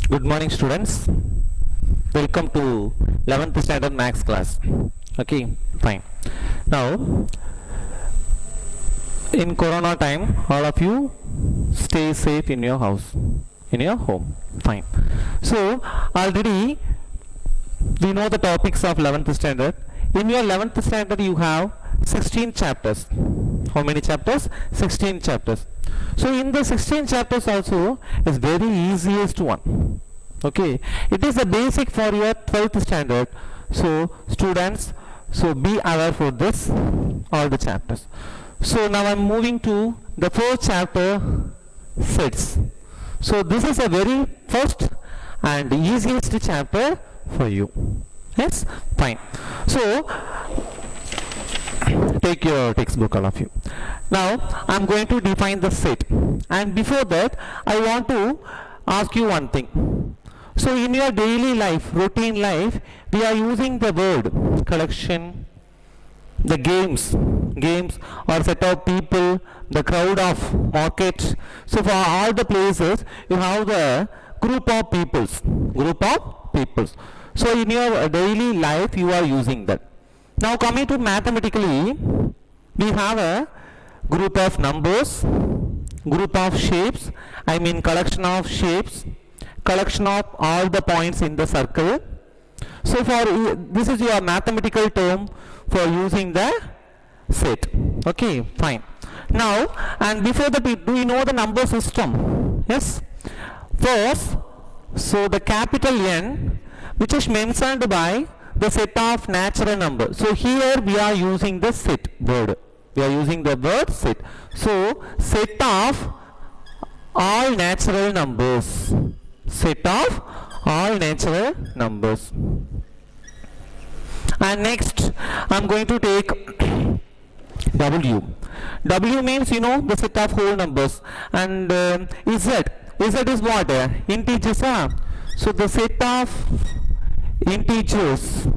Good morning, students. Welcome to 11th standard max class. Okay, fine. Now, in Corona time, all of you stay safe in your house, in your home. Fine. So, already we know the topics of 11th standard. In your 11th standard, you have 16 chapters. How many chapters? 16 chapters. So in the 16 chapters also is very easiest one. Okay, it is the basic for your 12th standard. So students, so be aware for this all the chapters. So now I'm moving to the fourth chapter, sets. So this is a very first and easiest chapter for you. Yes, fine. So take your textbook, all of you. Now I'm going to define the set, and before that I want to ask you one thing. So in your daily life, routine life, we are using the word collection, the games or set of people, the crowd of market. So for all the places you have the group of peoples. So in your daily life you are using that. Now coming to mathematically, we have a group of numbers, group of shapes, I mean collection of shapes, collection of all the points in the circle. So for this is your mathematical term for using the set. Okay, fine. Now, and before that, do you know the number system? Yes. First, so the capital N, which is mentioned by the set of natural numbers. So here we are using the set word. We are using the word set. So set of all natural numbers. Set of all natural numbers. And next I'm going to take W. W means, you know, the set of whole numbers. And Z is what? Integers. So the set of integers,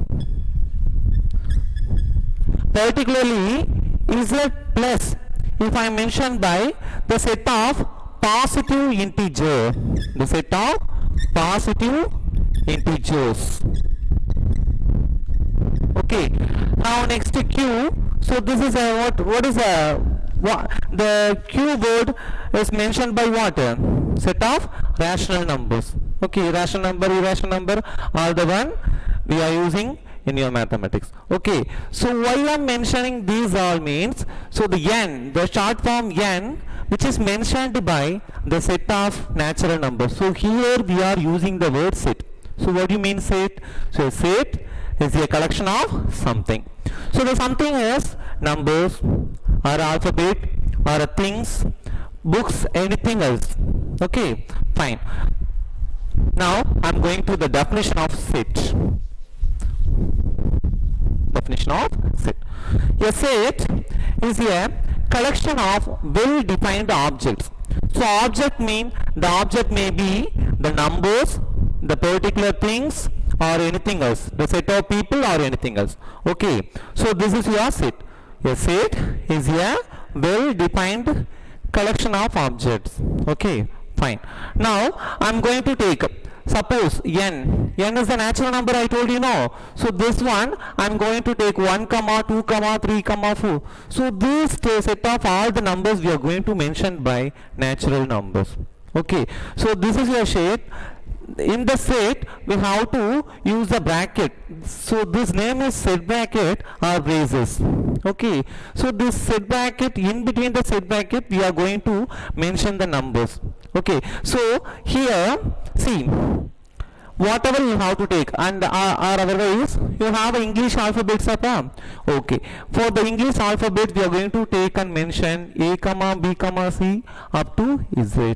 particularly Z plus, if I mention by the set of positive integer, the set of positive integers. Okay, now next Q. So this is a what is a the Q word is mentioned by what? Set of rational numbers. Okay, rational number, irrational number, all the one we are using in your mathematics. Okay, so why I'm mentioning these all means, so the N, the short form N, which is mentioned by the set of natural numbers. So here we are using the word set. So what do you mean set? So set is a collection of something. So the something is numbers or alphabet or things, books, anything else. Okay, fine. Now I'm going to the definition of set. Definition of set. A set is a collection of well-defined objects. So object mean the object may be the numbers, the particular things, or anything else, the set of people or anything else. Okay, so this is your set. A set is a well-defined collection of objects. Okay, fine. Now I'm going to take, suppose N is the natural number, I told you, no. So this one I'm going to take 1 comma 2 comma 3 comma 4. So this set of all the numbers we are going to mention by natural numbers. Okay, so this is your shape. In the set we have to use the bracket. So this name is set bracket or braces. Okay, so this set bracket, in between the set bracket we are going to mention the numbers. Okay, so here see whatever you have to take, and or otherwise you have English alphabets up. Okay, for the English alphabet we are going to take and mention A comma B comma C up to Z.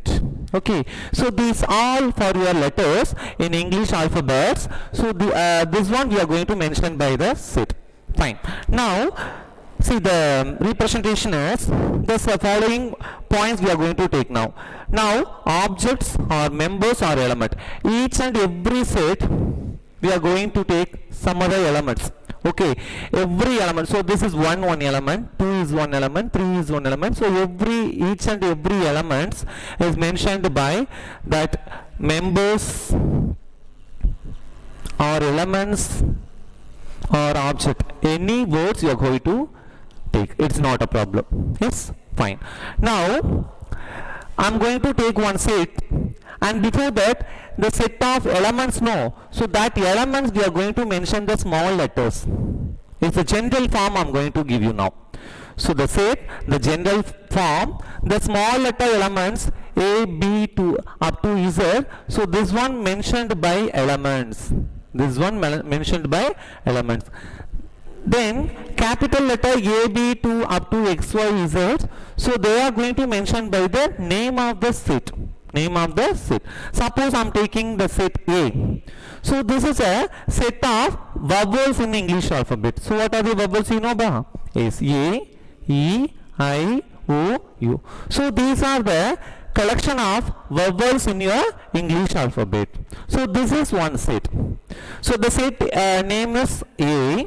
Okay, so these all for your letters in English alphabets. So the this one we are going to mention by the set. Fine. Now see the representation is this following points we are going to take now. Now objects or members or element. Each and every set we are going to take some other elements. Okay, every element, so this is one element, 2 is one element, 3 is one element, so each and every elements is mentioned by that members or elements or object, any words you are going to take, it's not a problem. Yes, fine. Now I'm going to take one set, and before that the set of elements, no, so that elements we are going to mention the small letters. It's a general form I'm going to give you now. So the set, the general form, the small letter elements A, B to up to Z, so this one mentioned by elements, this one mentioned by elements. Then capital letter A, B to up to X, Y, Z, so they are going to mention by the name of the set. Name of the set. Suppose I am taking the set A. So this is a set of vowels in English alphabet. So what are the vowels you know ba? Yes, A, E, I, O, U. So these are the collection of vowels in your English alphabet. So this is one set. So the set name is A.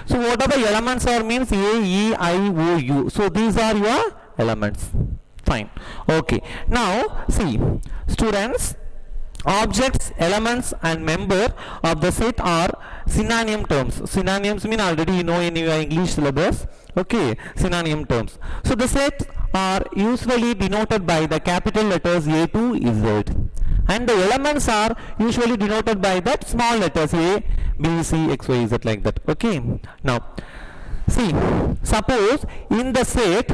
So what are the elements are means A, E, I, O, U. So these are your elements. Fine. Okay. Now see, students, objects, elements and member of the set are synonym terms. Synonyms mean already you know in your English syllabus. Okay, synonym terms. So the sets are usually denoted by the capital letters A to Z, and the elements are usually denoted by that small letters A, B, C, X, Y, Z, like that. Okay. Now see, suppose in the set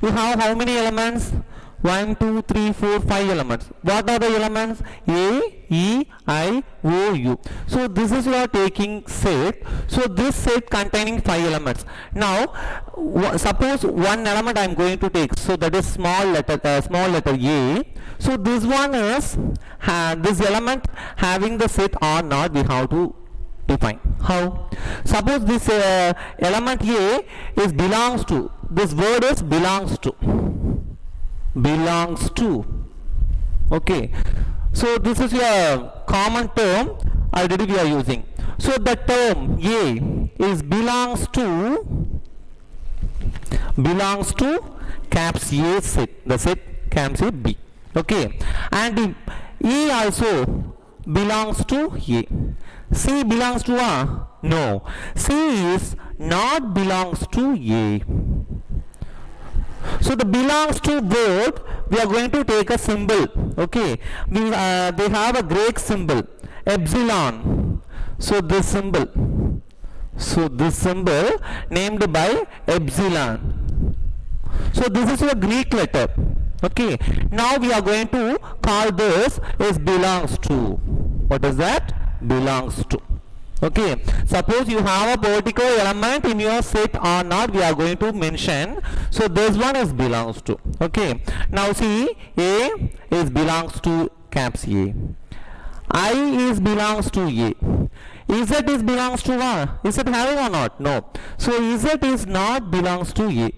you have how many elements? 1, 2, 3, 4, 5 elements. What are the elements? A, E, I, O, U. So this is you are taking set. So this set containing 5 elements. Now suppose one element I am going to take. So that is small letter A. So this one is this element having the set or not, we have to define. How? Suppose this element A is belongs to. This word is belongs to. Belongs to. Okay. So this is your common term already we are using. So the term A is belongs to caps A set. The set caps A B. Okay. And E also belongs to A. C belongs to A? No. C is not belongs to A. So the belongs to word we are going to take a symbol. Okay, they have a Greek symbol epsilon. So this symbol named by epsilon. So this is a Greek letter. Okay, now we are going to call this is belongs to. What is that? Belongs to. Okay, suppose you have a particular element in your set or not, we are going to mention. So this one is belongs to. Okay, now see, A is belongs to caps A. I is belongs to A. Z is belongs to what? Is it having or not? No. So Z is not belongs to A.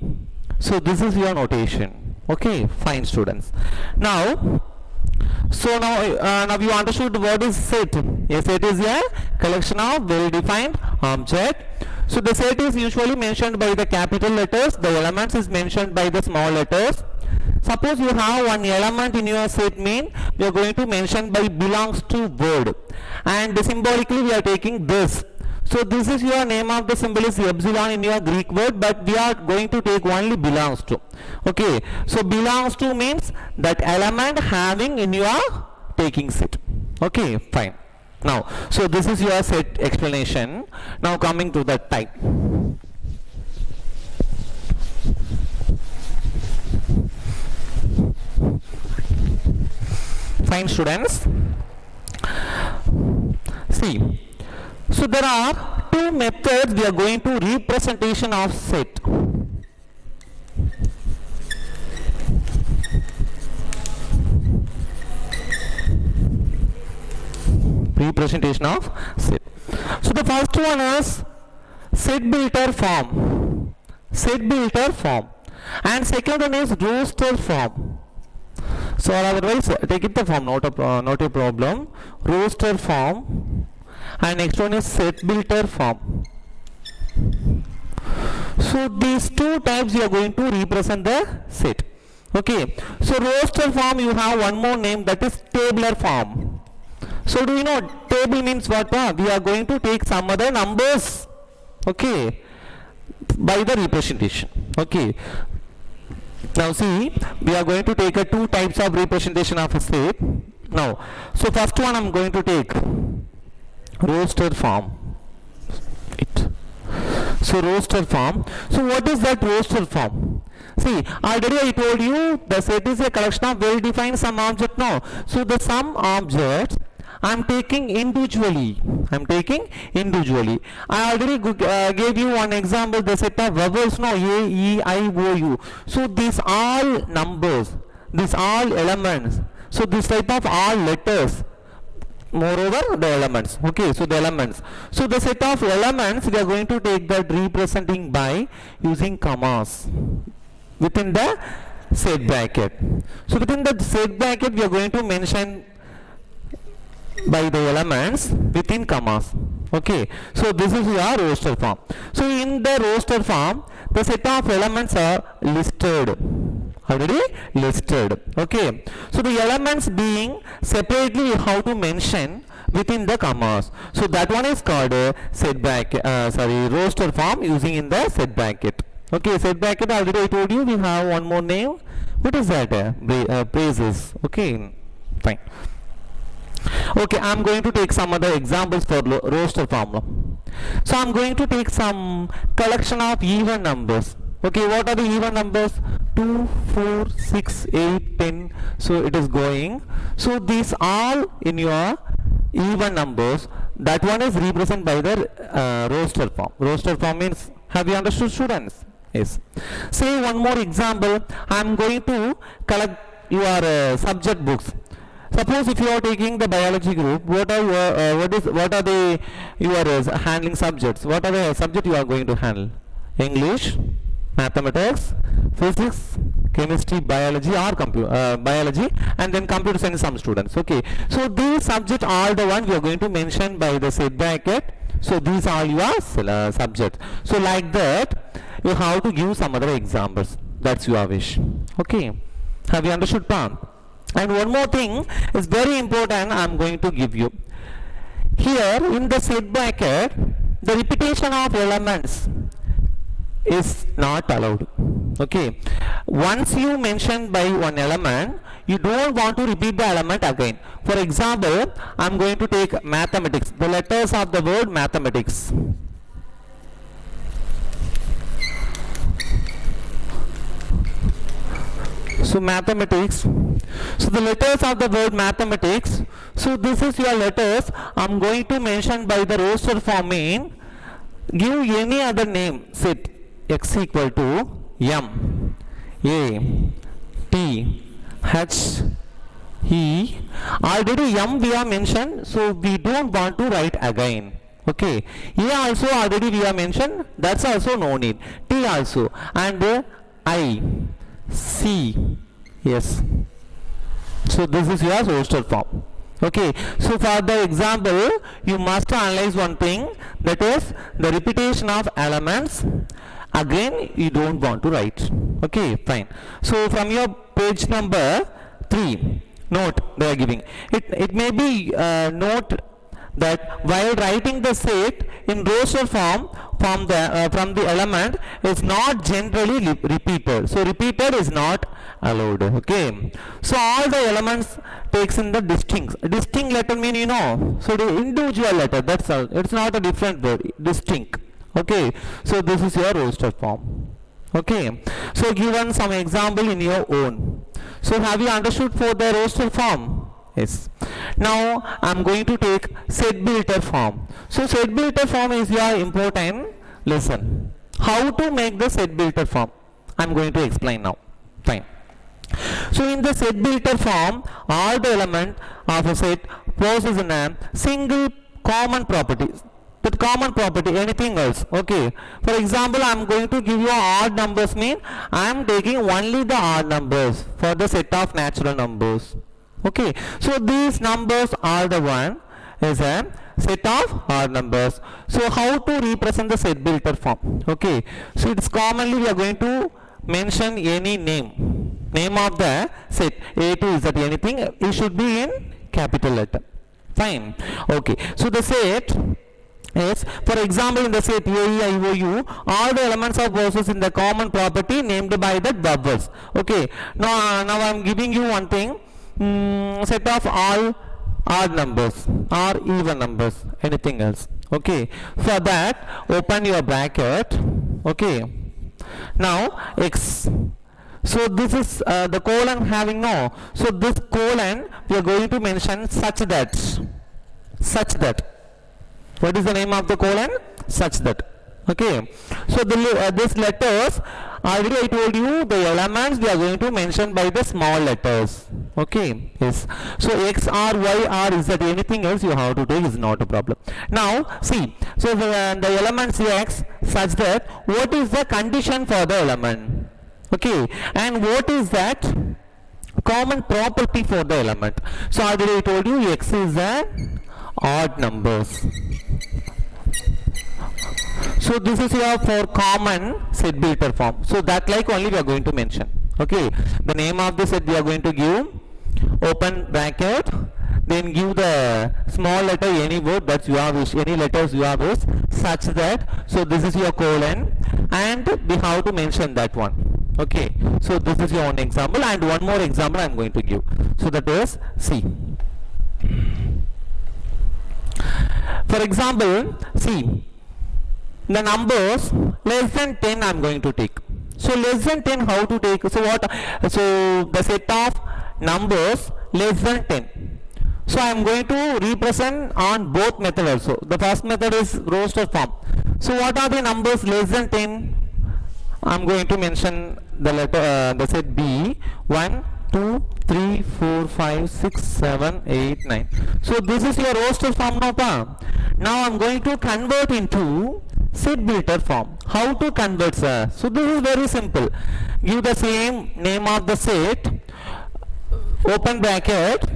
So this is your notation. Okay, fine students. Now you understood what is set. A set is a collection of well-defined object. So the set is usually mentioned by the capital letters. The elements is mentioned by the small letters. Suppose you have one element in your set, mean we are going to mention by belongs to word, and symbolically we are taking this. So this is your name of the symbol is epsilon in your Greek word, but we are going to take only belongs to. Okay, so belongs to means that element having in your taking set. Okay, fine. Now, so this is your set explanation. Now coming to the type. Fine students. See. So there are two methods we are going to representation of set. Representation of set. So the first one is set builder form. Set builder form. And second one is roster form. So otherwise take it the form, not a problem. Roster form. And next one is set builder form. So these two types you are going to represent the set. Okay. So roster form you have one more name, that is tabular form. So do you know table means what? We are going to take some other numbers, okay, by the representation. Okay. Now see, we are going to take two types of representation of a set. Now, so first one I am going to take roster form. So roster form. So what is that roster form? See, already I told you the set is a collection of well-defined sum object now. So the sum objects I am taking individually. I already gave you one example, the set of vowels now, A, E, I, O, U. So these all numbers, these all elements. So this type of all letters. Moreover, the elements. Okay, so the elements. So the set of elements we are going to take that representing by using commas within the set bracket. So within the set bracket we are going to mention by the elements within commas. Okay, so this is your roster form. So in the roster form, the set of elements are listed. Already listed. Okay, so the elements being separately how to mention within the commas. So that one is called set bracket. Roster form using in the set bracket. Okay, set bracket already I told you we have one more name. What is that? Braces. Okay, fine. Okay, I am going to take some other examples for roster form. So I am going to take some collection of even numbers. Okay, what are the even numbers? 2, 4, 6, 8, 10. So it is going. So these all in your even numbers. That one is represented by the roster form. Roster form means, have you understood, students? Yes. Say one more example. I am going to collect your subject books. Suppose if you are taking the biology group, what are your handling subjects? What are the subjects you are going to handle? English, mathematics, physics, chemistry, biology, or biology, and then computer science some students. Okay, so these subjects are the one we are going to mention by the set bracket. So these are your subjects. So like that, you have to give some other examples. That's your wish. Okay, have you understood, Pam? And one more thing is very important I am going to give you. Here in the set bracket, the repetition of elements is not allowed. Okay, once you mention by one element, you don't want to repeat the element again. For example, I am going to take mathematics, the letters of the word mathematics. So mathematics, so the letters of the word mathematics, so this is your letters. I am going to mention by the roster form in, give any other name, set x equal to m, a, t, h, e. Already m we have mentioned, so we don't want to write again. Okay, a also already we have mentioned, that's also no need. T also, and I, C, yes. So this is your roster form. Okay, so for the example, you must analyze one thing, that is the repetition of elements. Again, you don't want to write. Okay, fine. So from your page number 3, note they are giving. It may be note that while writing the set in roster form from the element is not generally repeated. So repeated is not allowed. Okay. So all the elements takes in the distinct. Distinct letter mean you know. So the individual letter. That's all. It's not a different word. Distinct. Okay. So this is your roster form. Okay. So given some example in your own. So have you understood for the roster form? Yes. Now I am going to take set builder form. So set builder form is your important lesson. How to make the set builder form? I am going to explain now. Fine. So in the set builder form, all the elements of a set possess in a single common property. That common property, anything else. Okay. For example, I am going to give you odd numbers mean I am taking only the odd numbers for the set of natural numbers. Okay, so these numbers are the one is a set of odd numbers. So how to represent the set builder form? Okay, so it's commonly we are going to mention any name of the set A to Z, anything, it should be in capital letter. Fine. Okay, so the set is, for example, in the set A, E, I, O, U, all the elements of verses in the common property named by the vowels. Okay, now I am giving you one thing, set of all odd numbers or even numbers, anything else. Okay, for that open your bracket. Okay, now X. So this is the colon having no. So this colon we are going to mention such that. What is the name of the colon? Such that. Okay. So these letters, already I told you the elements we are going to mention by the small letters. Okay. Yes. So X or Y or Z, anything else you have to take is not a problem. Now see. So the elements X such that, what is the condition for the element? Okay, and what is that common property for the element? So already I told you X is an odd numbers. So this is your for common set builder form. So that like only we are going to mention. Okay, the name of the set we are going to give, open bracket, then give the small letter any word that you have wish, any letters you have wish, such that. So this is your colon, and we have to mention that one. Okay, so this is your own example, and one more example I am going to give. So that is C. For example, see, the numbers less than 10 I am going to take. So less than 10 how to take? So what? So the set of numbers less than 10. So I am going to represent on both method also. The first method is roster form. So what are the numbers less than 10? I am going to mention the letter, the set B, 1, 2, 3, 4, 5, 6, 7, 8, 9. So this is your roster form now. Now I am going to convert into set builder form. How to convert, sir? So this is very simple. Give the same name of the set, open bracket,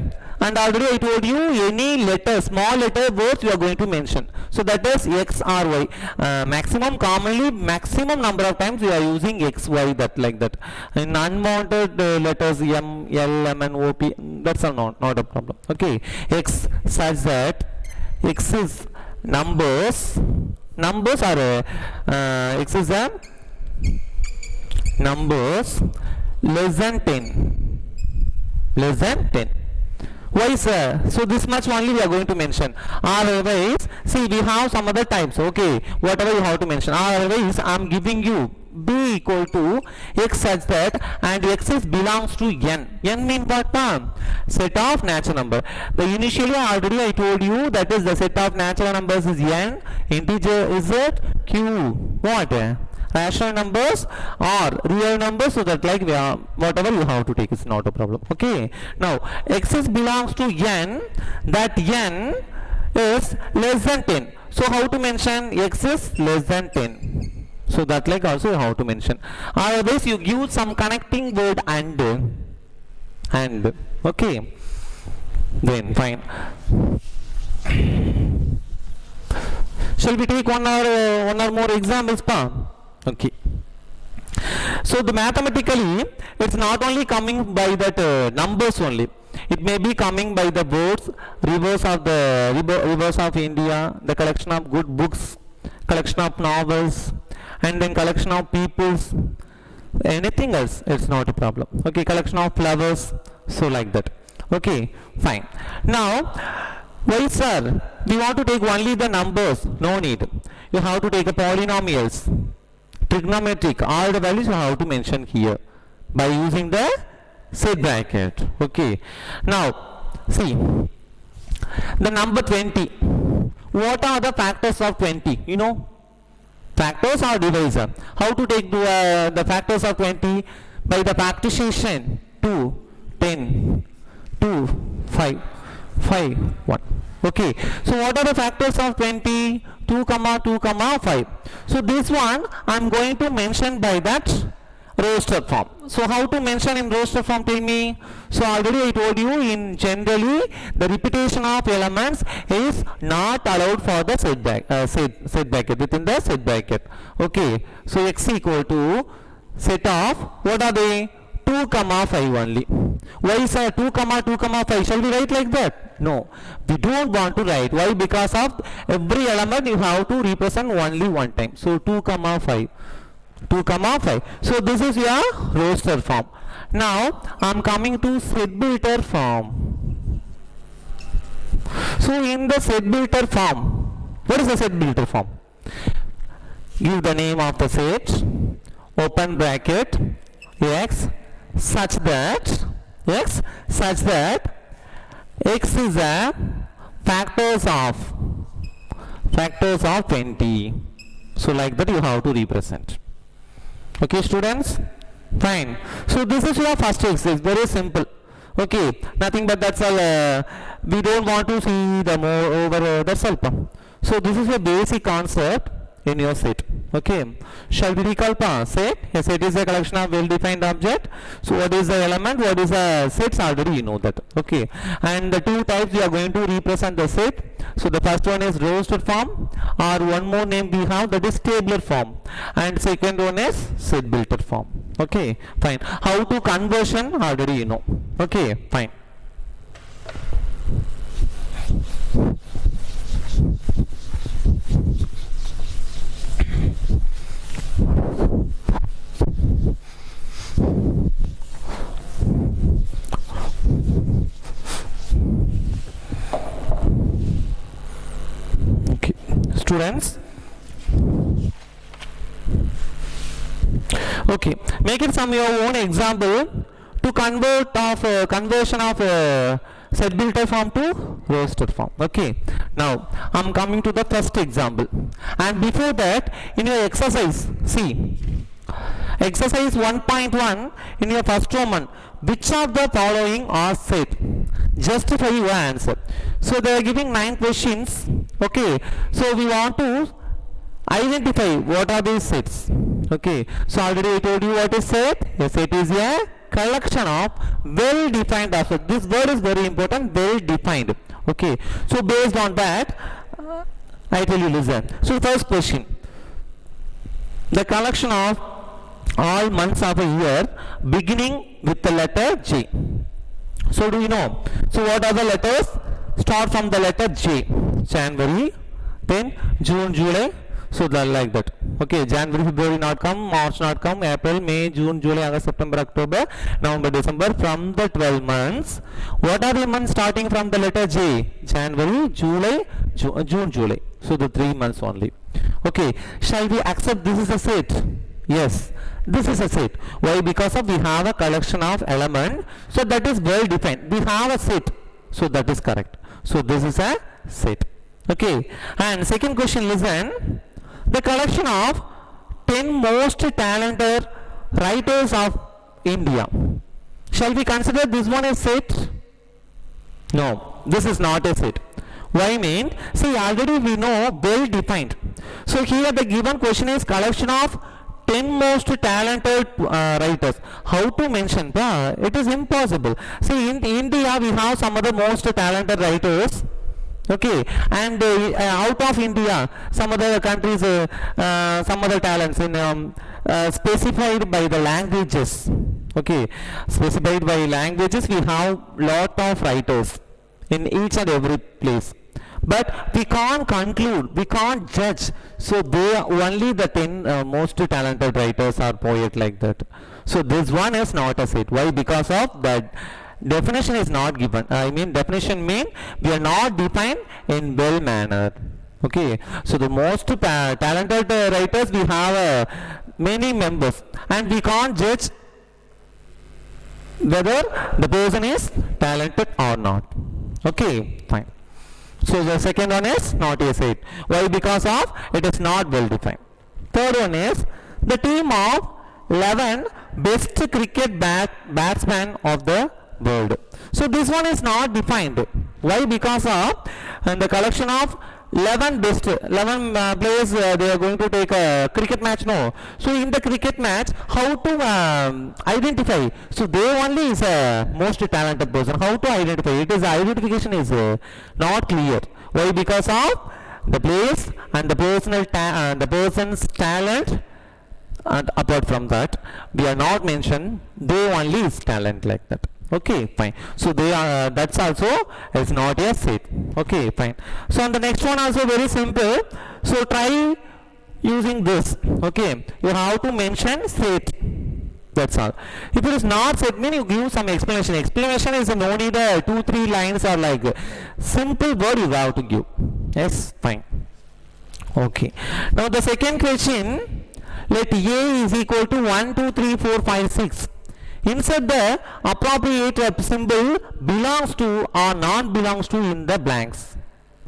and already I told you any letter, small letter words you are going to mention. So that is X or Y. Maximum number of times we are using X, Y, that like that. In unwanted letters M, L, M, and O, P, that's not a problem. Okay, X such that X is numbers. Numbers are X is a numbers less than 10. Less than 10. Why, sir? So this much only we are going to mention. Otherwise, see, we have some other types. Okay, whatever you have to mention. Otherwise, I am giving you B equal to X such that, and X is belongs to N. N mean what? Set of natural number. The initially already I told you that is the set of natural numbers is N. Integer is it Q. What? Rational numbers or real numbers, so that like whatever you have to take is not a problem. Okay, now X is belongs to N, that N is less than 10. So how to mention X is less than 10? So that like also how to mention. Otherwise you give some connecting word and. Okay, then fine. Shall we take one or more examples, Okay. So the mathematically, it's not only coming by that numbers only. It may be coming by the words, rivers of India, the collection of good books, collection of novels, and then collection of peoples. Anything else, it's not a problem. Okay, collection of flowers, so like that. Okay, fine. Now, why, sir? We want to take only the numbers. No need. You have to take a polynomials. Trigonometric, all the values you have to mention here by using the set bracket. Okay, now see the number 20. What are the factors of 20? You know, factors or divisor. How to take the factors of 20? By the factorization. 2, 10, 2, 5, 5, 1. Okay, so what are the factors of 20? 2, 2, 5. So this one I am going to mention by that roster form. So how to mention in roster form, tell me? So already I told you, in generally the repetition of elements is not allowed for the set bracket, within the set bracket. Okay, so x equal to set of, what are they? 2 comma 5 only. Why is 2 comma 2 comma 5? Shall we write like that? No, we don't want to write. Why? Because of every element you have to represent only one time. So 2 comma 5, 2 comma 5. So this is your roster form. Now I am coming to set builder form. So in the set builder form, what is the set builder form? Give the name of the set, open bracket, x such that x is a factors of 20. So like that you have to represent. Okay students, fine. So this is your first exercise, very simple. Okay, nothing but that's all. We don't want to see the more over that's all. So this is a basic concept in your set. Okay, shall we recall? Set, a set is a collection of well defined object. So what is the element, what is the sets, already you know that. Okay, and the two types we are going to represent the set. So the first one is roster form, or one more name we have, that is tabular form, and second one is set builder form. Okay, fine. How to conversion, already you know. Okay, fine. Okay, students. Okay, make it some your own example to convert of conversion of set builder form to roster form. Okay, now I'm coming to the first example, and before that, in your exercise, see exercise 1.1, in your first Roman, which of the following are set? Justify your answer. So they are giving 9 questions. Okay, so we want to identify what are these sets. Okay, so already I told you what is set. A set is a collection of well defined objects. This word is very important, well defined. Okay, so based on that, I tell you, listen. So first question, the collection of all months of a year beginning with the letter J. So do you know? So what are the letters? Start from the letter J. January, then June, July. So like that. Okay, January, February not come, March not come, April, May, June, July, August, September, October, November, December. From the 12 months, what are the months starting from the letter J? January, July, June, July. So the 3 months only. Okay, shall we accept this is a set? Yes, this is a set. Why? Because of we have a collection of element, so that is well defined. We have a set, so that is correct. So this is a set. Okay, and second question, listen. The collection of 10 most talented writers of India. Shall we consider this one a set? No, this is not a set. Why mean? See, already we know well defined. So here the given question is collection of 10 most talented writers. How to mention? It is impossible. See, in India we have some of the most talented writers. Okay, and out of India, some other countries, some other talents in specified by the languages. Okay, specified by languages, we have lot of writers in each and every place. But we can't conclude, we can't judge. So they only the 10 most talented writers are poet like that. So this one is not a set. Why? Because of that. Definition is not given. I mean definition mean we are not defined in well manner. Okay, so the most talented writers, we have many members, and we can't judge whether the person is talented or not. Okay, fine. So the second one is not a set. Why? Because of it is not well defined. Third one is the team of 11 best cricket batsmen of the world. So this one is not defined. Why? Because of the collection of 11 best 11 players they are going to take a cricket match, no? So in the cricket match, how to identify? So they only is a most talented person. How to identify? It is identification is not clear. Why? Because of the place and the the person's talent, and apart from that we are not mentioned, they only is talent, like that. Okay, fine. So they are that's also is not a set. Okay, fine. So on the next one also very simple. So try using this. Okay, you have to mention set. That's all. If it is not set, mean you give some explanation. Explanation is no need 2-3 lines or like simple word you have to give. Yes, fine. Okay. Now the second question, let A is equal to 1, 2, 3, 4, 5, 6. Insert the appropriate symbol belongs to or not belongs to in the blanks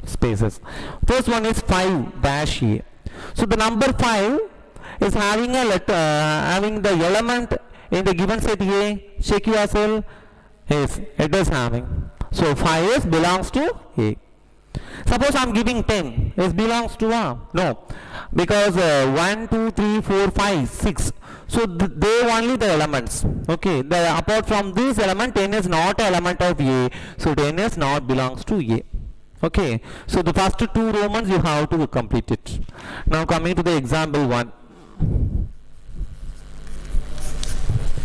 spaces. First one is 5 dash A. So the number 5 is having a letter, having the element in the given set A. Check yourself. Yes, it is having. So 5 is belongs to A. Suppose I am giving 10. It belongs to A. No. Because 1, 2, 3, 4, 5, 6. So they only the elements. Okay. Apart from this element, 10 is not an element of A. So 10 is not belongs to A. Okay. So the first two Romans you have to complete it. Now coming to the example 1.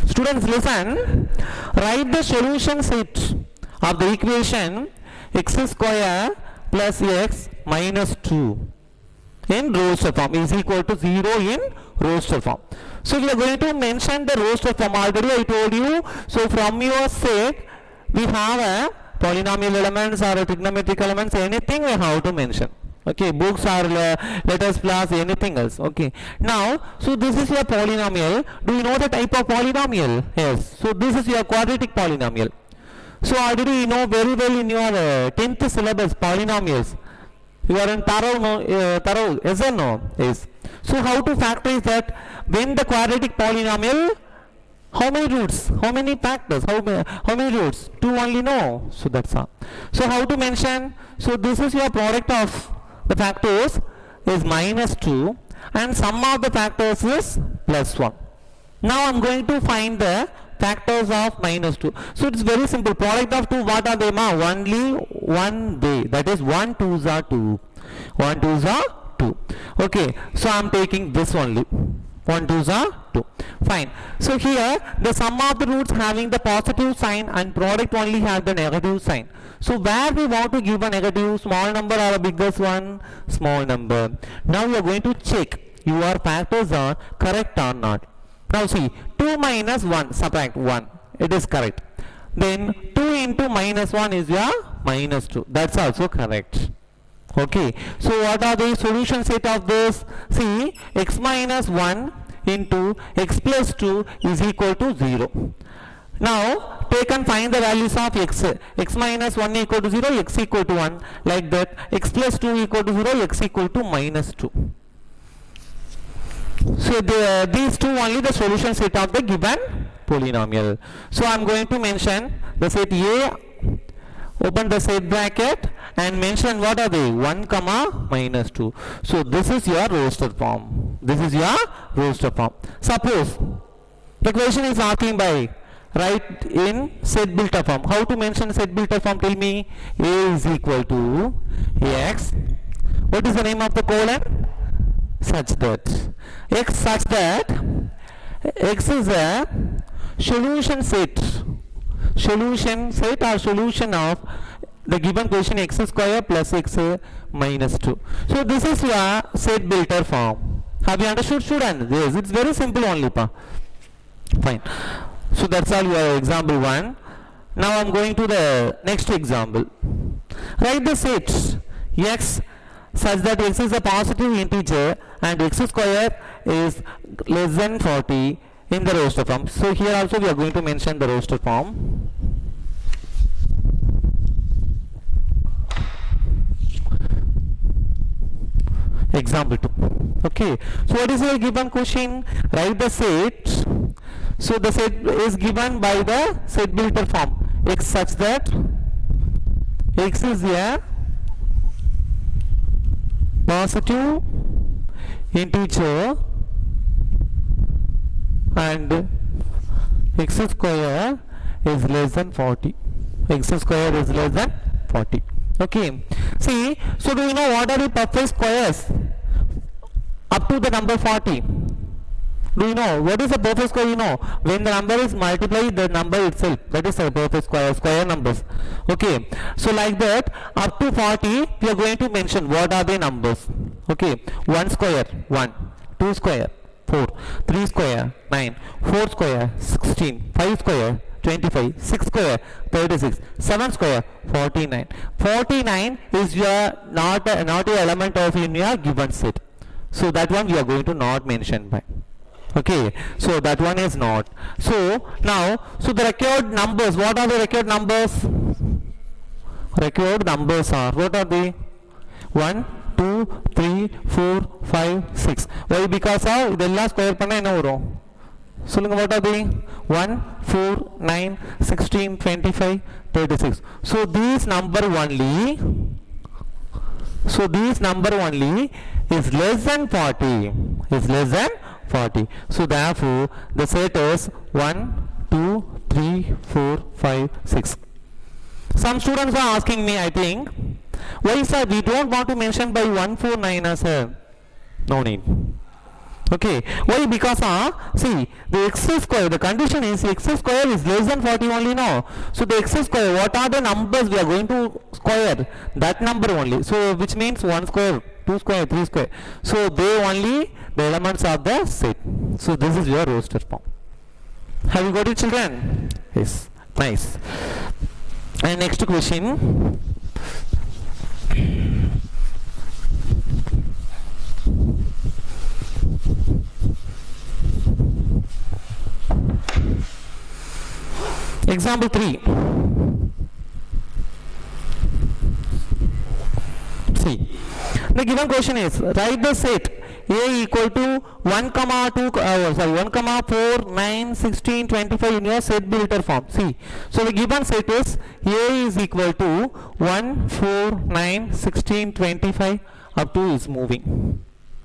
Students listen. Write the solution set of the equation x square plus x minus 2 in roster form is equal to 0 in roster form. So we are going to mention the roster form. Already I told you. So from your set we have a polynomial elements or a trigonometric elements, anything we have to mention. Okay, books or letters plus anything else. Okay, now so this is your polynomial. Do you know the type of polynomial? Yes. So this is your quadratic polynomial. So already you know very well in your 10th syllabus polynomials. You are in thorough, no? Thorough, yes or no? Yes. So how to factorize that? When the quadratic polynomial, how many roots? How many factors? How many roots? 2 only, no? So that's all. So how to mention? So this is your product of the factors is minus 2 and sum of the factors is plus 1. Now I'm going to find the factors of minus 2. So it's very simple. Product of 2, what are they? Only one way. That is 1 2s are 2. 1 2s are 2. Okay. So I'm taking this only. 1 2s are 2. Fine. So here the sum of the roots having the positive sign and product only have the negative sign. So where we want to give a negative, small number or a biggest one? Small number. Now we are going to check your factors are correct or not. Now see, 2 minus 1, subtract 1. It is correct. Then 2 into minus 1 is your minus 2. That's also correct. Okay. So what are the solution set of this? See, x minus 1 into x plus 2 is equal to 0. Now take and find the values of x. X minus 1 equal to 0, x equal to 1. Like that. X plus 2 equal to 0, x equal to minus 2. So these two only the solution set of the given polynomial. So I am going to mention the set A, open the set bracket and mention what are they? 1 comma minus 2. So this is your roster form. This is your roster form. Suppose the question is asking by write in set builter form. How to mention set builter form? Tell me. A is equal to x. What is the name of the colon? Such that x such that x is a solution set or solution of the given question x square plus x minus 2. So this is your set builter form. Have you understood, students? Yes, it's very simple only. Fine. So that's all your example 1. Now I'm going to the next example. Write the set x such that x is a positive integer and x square is less than 40 in the roster form. So here also we are going to mention the roster form. Example 2. Okay. So what is the given question? Write the set. So the set is given by the set builder form. X such that x is a positive integer and x square is less than 40. X square is less than 40. Okay, see, so do you know what are the perfect squares up to the number 40? Do you know what is a perfect square? You know, when the number is multiplied the number itself, that is a perfect square numbers. Okay, so like that up to 40 we are going to mention what are the numbers. Okay, 1 square 1, 2 square 4, 3 square 9, 4 square 16, 5 square 25, 6 square 36, 7 square 49. 49 is your not a element of in your given set, so that one we are going to not mention by. Okay, so that one is not. So now, so the required numbers, what are the required numbers? Required numbers are, what are they? 1, 2, 3, 4, 5, 6. Why? Because idella square panna enna varum? Solunga, what are they? 1, 4, 9, 16, 25, 36. So these number only, is less than 40. Is less than 40. So therefore the set is 1, 2, 3, 4, 5, 6. Some students are asking me, I think, why sir we don't want to mention by 149 as a no need. Okay, why? Because see, the x square, the condition is x square is less than 40 only, no. So the x square, what are the numbers we are going to square? That number only. So which means 1 square, 2 square, 3 square. So they only the elements of the set. So this is your roster form. Have you got it, children? Yes, nice. And next question. Example 3. See, the given question is write the set A equal to 1, 2, 1, 4, 9, 16, 25 in your set builder form. See, so the given set is A is equal to 1, 4, 9, 16, 25 up to is moving.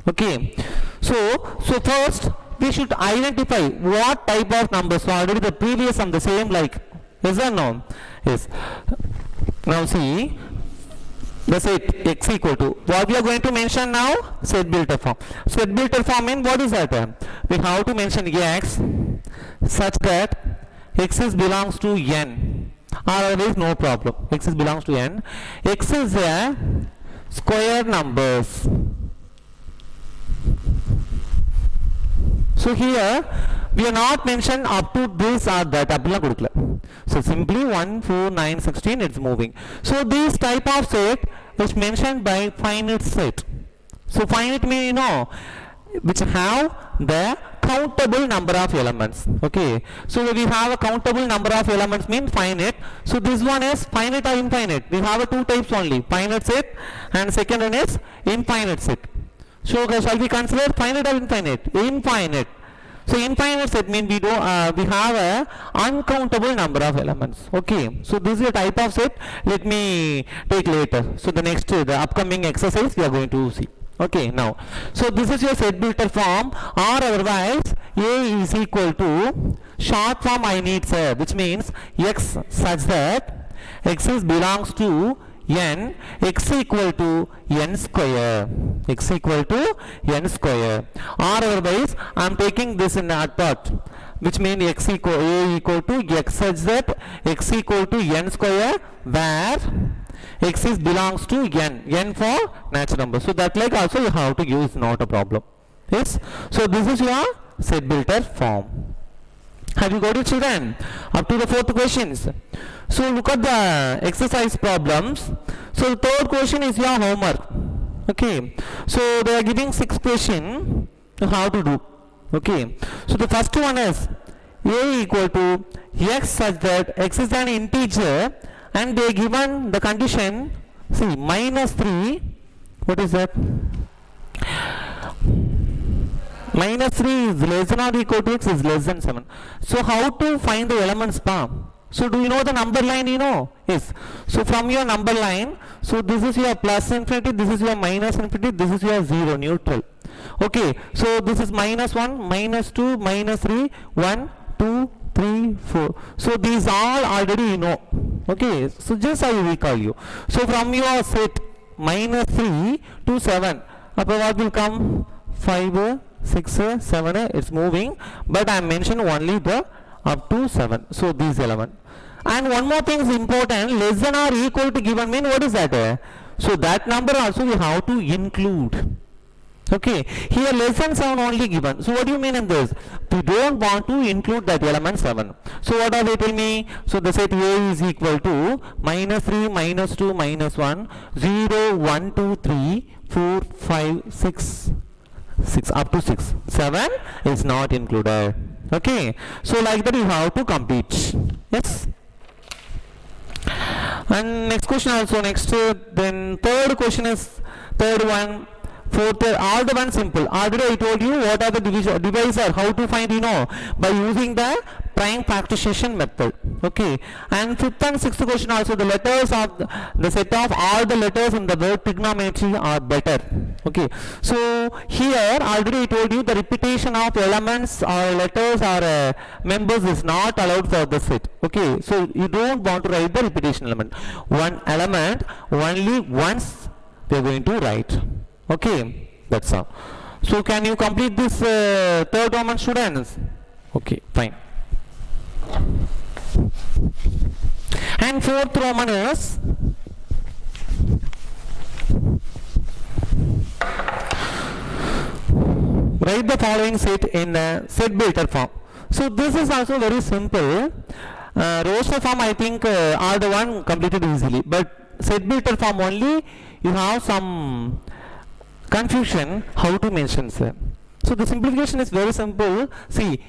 Okay, so first we should identify what type of numbers. So already the previous and the same, like, yes or no? Yes. Now see, the set x equal to, what we are going to mention now? Set builder form. Set builder form mean what is that? We have to mention x such that x is belongs to n, or there is no problem. X is belongs to n. X is a square numbers. So here we are not mentioned up to this or that. So simply 1, 4, 9, 16 it's moving. So this type of set is mentioned by finite set. So finite mean, you know, which have the countable number of elements. Okay, so we have a countable number of elements mean finite. So this one is finite or infinite. We have two types only, finite set and second one is infinite set. So shall we consider finite or infinite? Infinite. So infinite set means we have a uncountable number of elements. Okay, so this is a type of set. Let me take later. So the upcoming exercise we are going to see. Okay, now, so this is your set builder form, or otherwise A is equal to short form I need, sir, which means x such that x is belongs to n, x equal to n square, x equal to n square, or otherwise I am taking this in that part, which means x equal A equal to x such that x equal to n square, where x is belongs to n for natural number. So that like also you have to use, not a problem. Yes, so this is your set builder form. Have you got it, children? Up to the fourth questions. So look at the exercise problems. So the third question is your homework. Okay, so they are giving 6 questions how to do. Okay, so the first one is A equal to x such that x is an integer, and they given the condition, see, -3, what is that? -3 is less than or equal to x is less than 7. So how to find the elements, pa? So do you know the number line, you know? Yes. So from your number line, so this is your plus infinity, this is your minus infinity, this is your 0, neutral. Okay, so this is minus 1, minus 2, minus 3, 1, 2, 3, 4. So these all already you know. Okay, so just I will recall you. So from your set minus 3 to 7, what will come? 5, 6, 7, it's moving, but I mentioned only the up to 7. So these element. And one more thing is important, less than or equal to given mean, what is that? So that number also we have to include. Okay, here less than 7 only given. So what do you mean in this? We don't want to include that element 7. So what are they telling me? So the set A is equal to minus 3, minus 2, minus 1, 0, 1, 2, 3, 4, 5, 6, 6 up to 6. 7 is not included. Okay, so like that you have to complete. Yes. And next question also, then third question is third one. Fourth, all the one simple. Already I told you what are the divisor, how to find, you know, by using the prime factorization method. Okay. And fifth and sixth question also, the letters of the set of all the letters in the word trigonometry are better. Okay. So here already I told you the repetition of elements or letters or members is not allowed for the set. Okay. So you don't want to write the repetition element. One element only once they are going to write. Okay, that's all. So can you complete this third Roman, students? Okay, fine. And fourth Roman is write the following set in set builder form. So this is also very simple. Roster form I think are the one completed easily, but set builder form only you have some confusion how to mention, sir. So the simplification is very simple. See,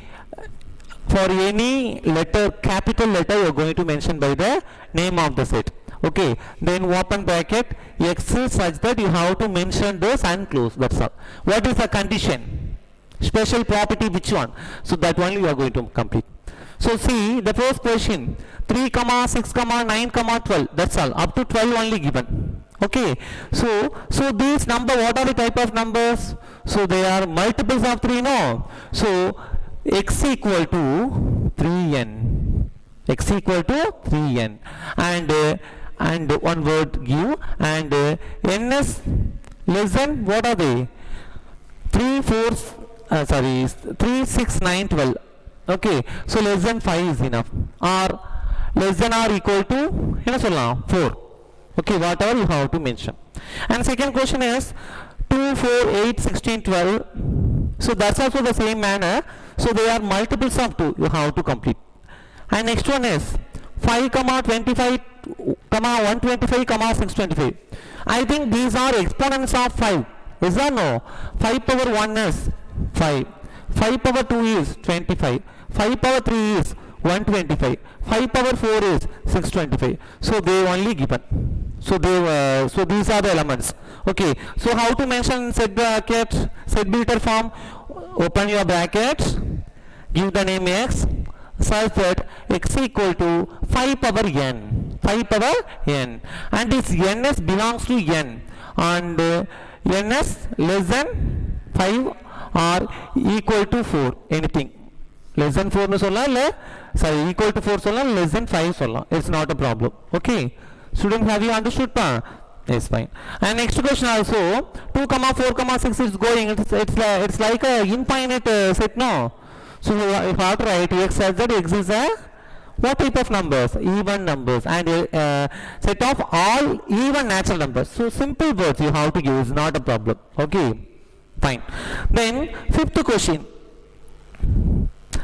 for any letter, capital letter you are going to mention by the name of the set. Okay, then open bracket X such that you have to mention this and close. That's all. What is the condition? Special property, which one? So that only you are going to complete. So see the first question, 3, 6, 9, 12. That's all. Up to 12 only given. Okay, so these number, what are the type of numbers? So they are multiples of 3, no? So x equal to 3n, x equal to 3n, and one word give, and n is less than, what are they? 3, 6, 9, 12. Okay, so less than 5 is enough, or less than or equal to 4. Okay, whatever you have to mention. And second question is 2, 4, 8, 16, 12. So that's also the same manner. So they are multiples of 2 you have to complete. And next one is 5, 25, 125, 625. I think these are exponents of 5. Is that no? 5 power 1 is 5. 5 power 2 is 25. 5 power 3 is 125. 5 power 4 is 625. So they only given. So they so these are the elements. Okay. So how to mention set bracket, set builder form? Open your bracket, give the name x, such that x equal to 5 power n. 5 power n. And this ns belongs to n. And ns less than 5 or equal to 4. Anything. Less than 4 no solla, sorry, equal to 4 solla, less than 5 solla. It's not a problem. Okay. Students, have you understood? Yes, fine. And next question also, 2, 4, 6 is going. It's like a infinite set, no? So you have to write x as that x is a what type of numbers? Even numbers, and set of all even natural numbers. So simple words you have to use, not a problem. Okay, fine. Then fifth question,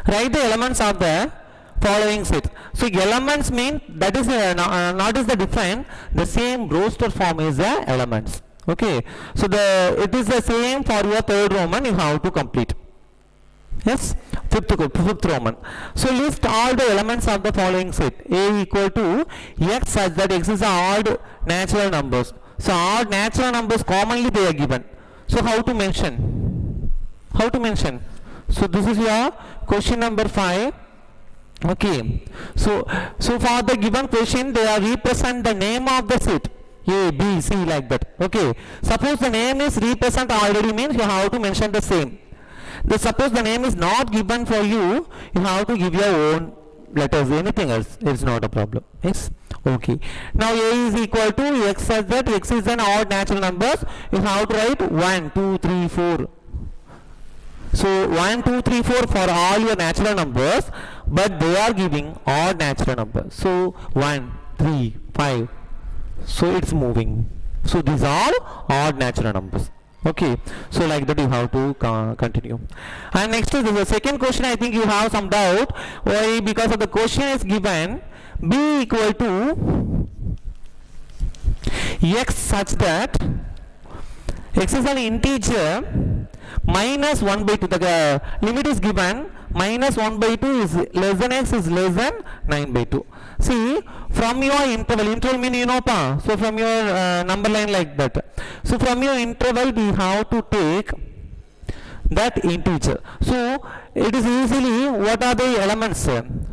write the elements of the following set. So elements mean that is not is the different, the same roster form is the elements. Okay, so it is the same for your third Roman you have to complete. Yes, fifth Roman. So list all the elements of the following set. A equal to x such that x is odd natural numbers. So odd natural numbers commonly they are given. So how to mention? How to mention? So this is your question number 5. Okay, so for the given question they are represent the name of the set A, B, C like that. Okay, suppose the name is represent already means you have to mention the same. Suppose the name is not given for you, you have to give your own letters, anything else, it's not a problem. Yes, okay. Now A is equal to X such that X is an odd natural numbers, you have to write 1, 2, 3, 4. So 1, 2, 3, 4 for all your natural numbers, but they are giving odd natural numbers. So 1, 3, 5. So it's moving. So these are odd natural numbers. Okay. So like that you have to continue. And next is the second question. I think you have some doubt. Why? Because of the question is given B equal to X such that X is an integer minus 1 by 2. The limit is given minus 1 by 2 is less than X is less than 9 by 2. See, from your interval mean you know pa. So from your number line like that. So from your interval we have to take that integer. So it is easily, what are the elements?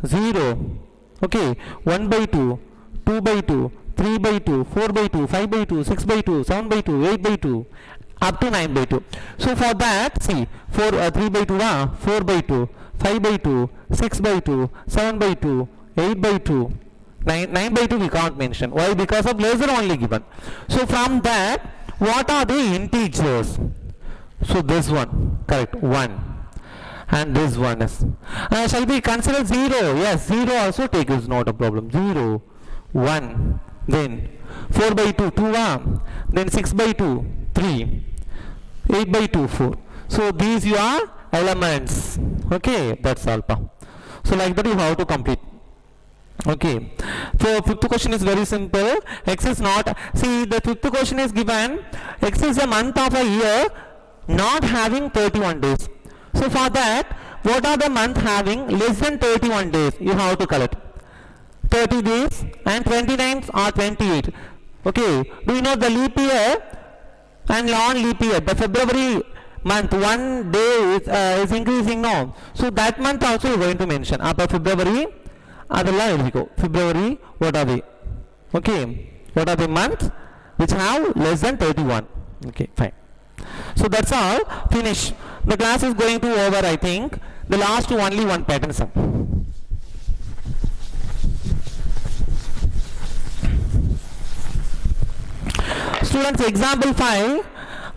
0. Okay, 1 by 2, 2 by 2, 3 by 2, 4 by 2, 5 by 2, 6 by 2, 7 by 2, 8 by 2, up to 9 by 2. So for that, see, 3 by 2, 4 by 2, 5 by 2, 6 by 2, 7 by 2, 8 by 2, 9 by 2 we can't mention. Why? Because of laser only given. So from that, what are the integers? So this one, correct, 1. And this one is, shall we consider 0? Yes, 0 also take, is not a problem. 0, 1, then 4 by 2, 2, then 6 by 2, 3, 8 by 2, 4. So these your elements. Okay, that's all. So like that you have to complete. Okay, so fifth question is very simple. X is not, see the fifth question is given X is a month of a year not having 31 days. So for that, what are the month having less than 31 days? You have to collect 30 days and 29 or 28. Okay, do you know the leap year and non-leap year? The February month, 1 day is increasing now. So that month also you are going to mention. After February, February, what are they? Okay, what are the months which have less than 31? Okay, fine. So that's all. Finish. The class is going to over, I think. The last only one pattern sum. Students, example 5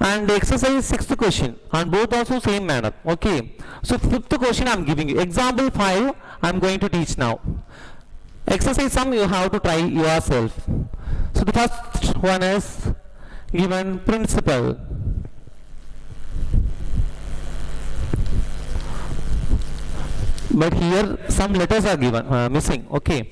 and exercise 6th question, and both also same manner. Okay. So 5th question I am giving you. Example 5 I am going to teach now. Exercise sum you have to try yourself. So the first one is given principal. But here some letters are given missing. Okay.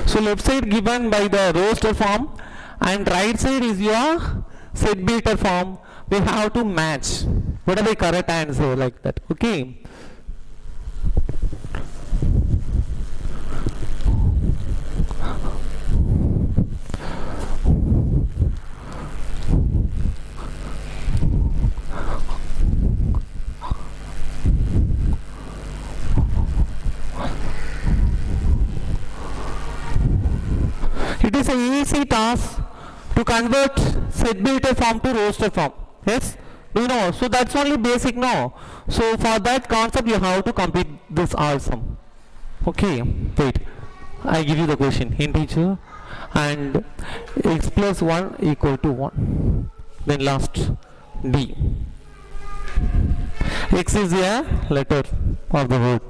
So left side given by the roster form and right side is your set beater form. We have to match. What are the correct answer like that? Okay. It is an easy task to convert set beater form to roster form. Yes, do you know? So that's only basic now. So for that concept you have to complete this also. Okay, wait, I give you the question. Integer and x plus 1 equal to 1. Then last D. X is a letter of the word.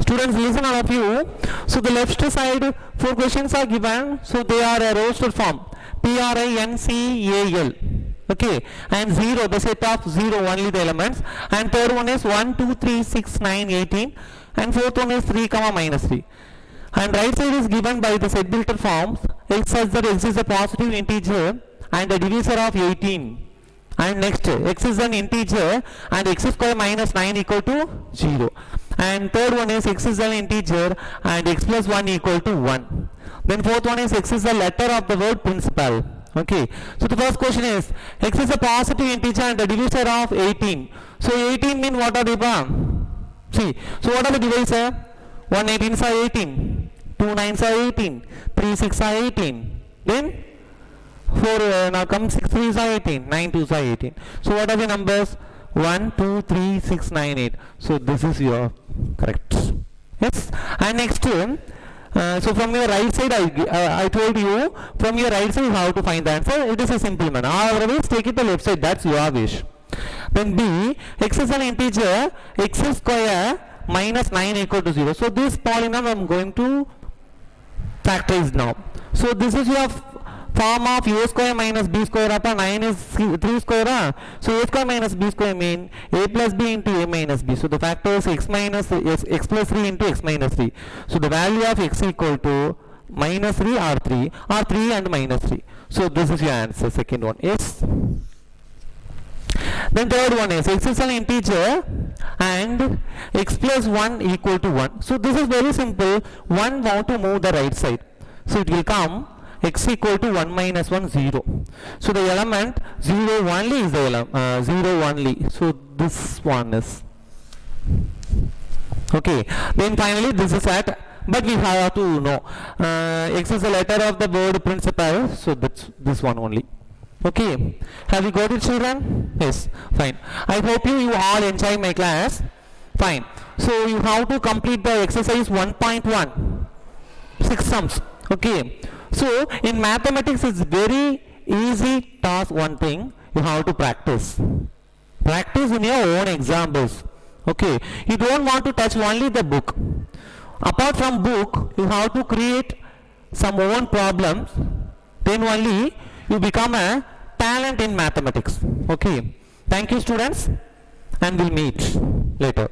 Students, listen all of you. So the left side 4 questions are given. So they are a roster form. P-R-I-N-C-A-L. Okay, and 0, the set of 0, only the elements. And third one is 1, 2, 3, 6, 9, 18. And fourth one is 3, comma minus 3. And right side is given by the set builder forms. X such that x is a positive integer and a divisor of 18. And next, x is an integer and x square minus 9 equal to 0. And third one is x is an integer and x plus 1 equal to 1. Then fourth one is x is the letter of the word principal. Okay, so the first question is x is a positive integer and a divisor of 18. So 18 mean what are the see, so what are the divisor? 1 18s are 18, 2 9s are 18, 3 6 are 18. Then 4 now come 6 3s are 18, 9 2s are 18. So what are the numbers? 1 2 3 6 9 8. So this is your correct. Yes, and next so from your right side I told you from your right side how to find the answer. It is a simple manner. Otherwise take it to left side, that's your wish. Then B, x is an integer, x square minus 9 equal to 0. So this polynomial I am going to factorize now. So this is your form of a square minus b square upon 9 is 3 square. So a square minus b square mean a plus b into a minus b. So the factor is x minus x plus 3 into x minus 3. So the value of x equal to minus 3 or 3 or 3 and minus 3. So this is your answer, second one. Yes. Then third one is x is an integer and x plus 1 equal to 1. So this is very simple. 1 want to move the right side. So it will come x equal to 1 minus 1 0. So the element 0 only is the element 0 only. So this one is okay. Then finally this is at, but we have to know x is the letter of the word principal. So that's this one only. Okay, have you got it, children? Yes, fine. I hope you all enjoy my class. Fine. So you have to complete the exercise 1.1, 6 sums. Okay. So in mathematics it's very easy task. One thing you have to practice. Practice in your own examples. Okay. You don't want to touch only the book. Apart from book, you have to create some own problems. Then only you become a talent in mathematics. Okay. Thank you, students, and we'll meet later.